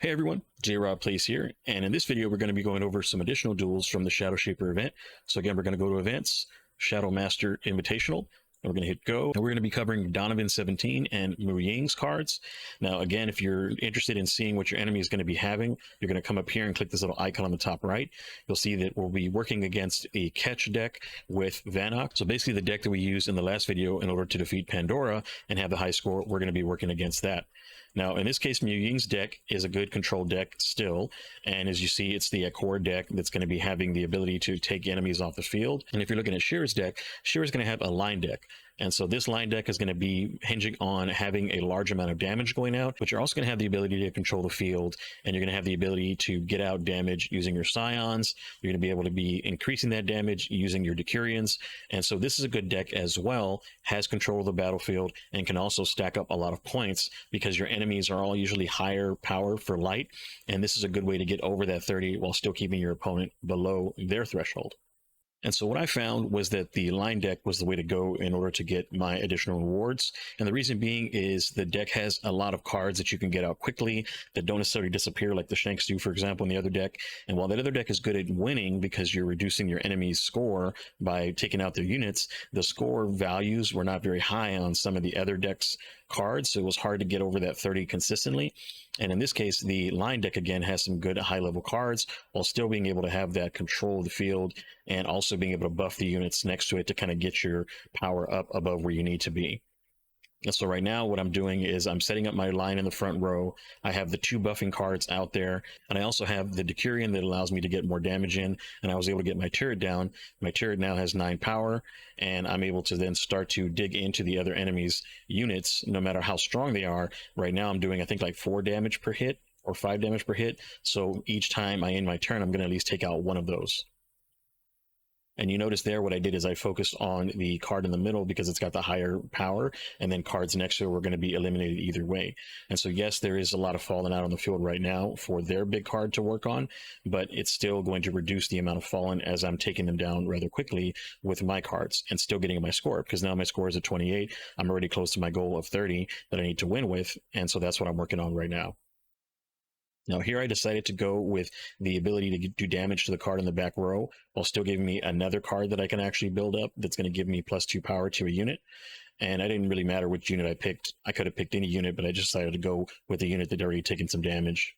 Hey everyone, J-Rob Plays here, and in this video we're going to be going over some additional duels from the Shadowshaper event. So again, we're going to go to events, Shadowmaster Invitational, and we're going to hit go, and we're going to be covering Donavan-17 and Ying's cards. Now again, if you're interested in seeing what your enemy is going to be having, you're going to come up here and click this little icon on the top right. You'll see that we'll be working against a catch deck with Vanok. So basically the deck that we used in the last video in order to defeat Pandora and have the high score, we're going to be working against that. Now, in this case, Ying's deck is a good control deck still, and as you see, it's the core deck that's going to be having the ability to take enemies off the field. And if you're looking at Shira's deck, Shira's going to have a line deck. And so this line deck is going to be hinging on having a large amount of damage going out, but you're also going to have the ability to control the field, and you're going to have the ability to get out damage using your Scions. You're going to be able to be increasing that damage using your Decurions. And so this is a good deck as well, has control of the battlefield, and can also stack up a lot of points because your enemies are all usually higher power for light. And this is a good way to get over that 30 while still keeping your opponent below their threshold. And so what I found was that the line deck was the way to go in order to get my additional rewards. And the reason being is the deck has a lot of cards that you can get out quickly that don't necessarily disappear like the Shanks do, for example, in the other deck. And while that other deck is good at winning because you're reducing your enemy's score by taking out their units, the score values were not very high on some of the other decks' cards, so it was hard to get over that 30 consistently. And in this case, the line deck again has some good high level cards while still being able to have that control of the field and also being able to buff the units next to it to kind of get your power up above where you need to be. And so right now what I'm doing is I'm setting up my line in the front row. I have the 2 buffing cards out there, and I also have the Decurion that allows me to get more damage in, and I was able to get my turret down. My turret now has 9 power, and I'm able to then start to dig into the other enemy's units no matter how strong they are. Right now I'm doing I think like 4 damage per hit or 5 damage per hit, so each time I end my turn I'm going to at least take out one of those. And you notice there what I did is I focused on the card in the middle because it's got the higher power, and then cards next to it were going to be eliminated either way. And so yes, there is a lot of fallen out on the field right now for their big card to work on, but it's still going to reduce the amount of fallen as I'm taking them down rather quickly with my cards and still getting my score, because now my score is at 28. I'm already close to my goal of 30 that I need to win with, and so that's what I'm working on right now. Now here I decided to go with the ability to do damage to the card in the back row while still giving me another card that I can actually build up that's going to give me +2 power to a unit. And I didn't really matter which unit I picked. I could have picked any unit, but I just decided to go with a unit that had already taken some damage.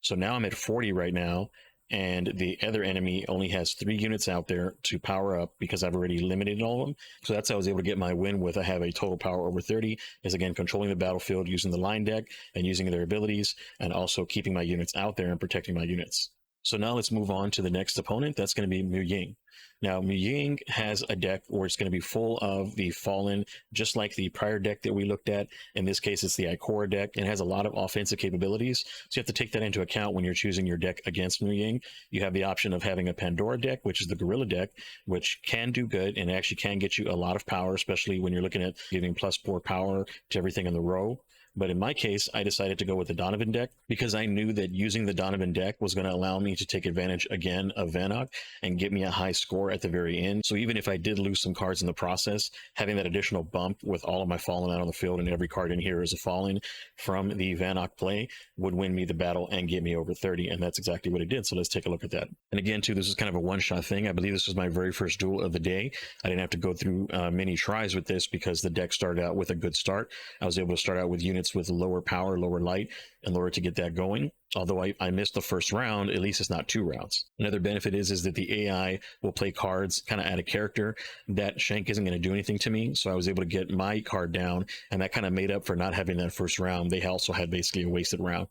So now I'm at 40 right now, and the other enemy only has 3 units out there to power up because I've already eliminated all of them. So that's how I was able to get my win with I have a total power over 30, is again controlling the battlefield using the line deck and using their abilities, and also keeping my units out there and protecting my units. So now let's move on to the next opponent. That's going to be Ying. Now, Ying has a deck where it's going to be full of the Fallen, just like the prior deck that we looked at. In this case, it's the Ikora deck, and it has a lot of offensive capabilities. So you have to take that into account when you're choosing your deck against Ying. You have the option of having a Pandora deck, which is the Gorilla deck, which can do good and actually can get you a lot of power, especially when you're looking at giving +4 power to everything in the row. But in my case, I decided to go with the Donavan deck because I knew that using the Donavan deck was going to allow me to take advantage again of Vanok and get me a high score at the very end. So even if I did lose some cards in the process, having that additional bump with all of my fallen out on the field and every card in here is a fallen from the Vanok play would win me the battle and get me over 30. And that's exactly what it did. So let's take a look at that. And again, too, this is kind of a one-shot thing. I believe this was my very first duel of the day. I didn't have to go through many tries with this because the deck started out with a good start. I was able to start out with units with lower power, lower light in order to get that going. Although I missed the first round, at least it's not 2 rounds. Another benefit is that the AI will play cards kind of out of character. That Shank isn't going to do anything to me, so I was able to get my card down, and that kind of made up for not having that first round. They also had basically a wasted round.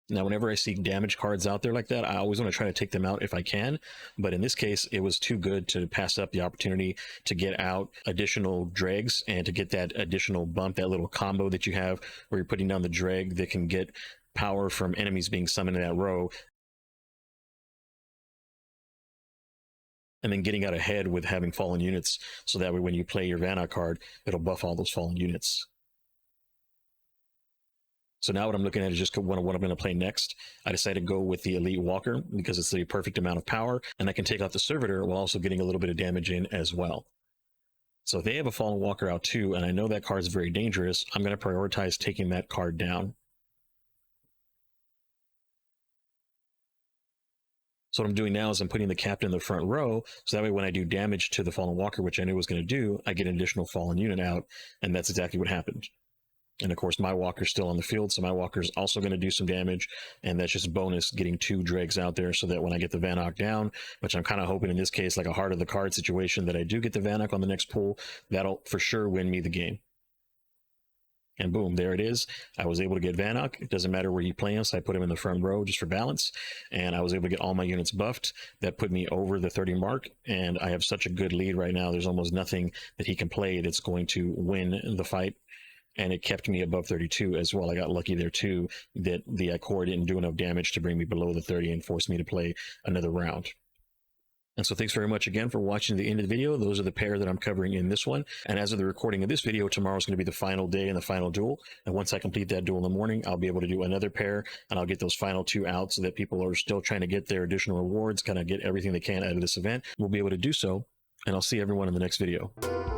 Now, whenever I see damage cards out there like that, I always want to try to take them out if I can. But in this case, it was too good to pass up the opportunity to get out additional dregs and to get that additional bump, that little combo that you have where you're putting down the dreg that can get power from enemies being summoned in that row, and then getting out ahead with having fallen units, so that way when you play your Vanok card, it'll buff all those fallen units. So now what I'm looking at is just what I'm going to play next. I decided to go with the Elite Walker because it's the perfect amount of power, and I can take out the Servitor while also getting a little bit of damage in as well. So if they have a Fallen Walker out too, and I know that card is very dangerous, I'm going to prioritize taking that card down. So what I'm doing now is I'm putting the captain in the front row, so that way when I do damage to the Fallen Walker, which I knew was going to do, I get an additional Fallen unit out, and that's exactly what happened. And of course, my Walker's still on the field, so my Walker's also going to do some damage, and that's just bonus getting 2 dregs out there, so that when I get the Vanok down, which I'm kind of hoping in this case, like a heart of the card situation, that I do get the Vanok on the next pull, that'll for sure win me the game. And boom, there it is. I was able to get Vanok. It doesn't matter where you play him, so I put him in the front row just for balance. And I was able to get all my units buffed. That put me over the 30 mark. And I have such a good lead right now. There's almost nothing that he can play that's going to win the fight. And it kept me above 32 as well. I got lucky there too, that the core didn't do enough damage to bring me below the 30 and force me to play another round. And so thanks very much again for watching the end of the video. Those are the pair that I'm covering in this one. And as of the recording of this video, tomorrow is going to be the final day and the final duel. And once I complete that duel in the morning, I'll be able to do another pair, and I'll get those final 2 out so that people are still trying to get their additional rewards, kind of get everything they can out of this event. We'll be able to do so. And I'll see everyone in the next video.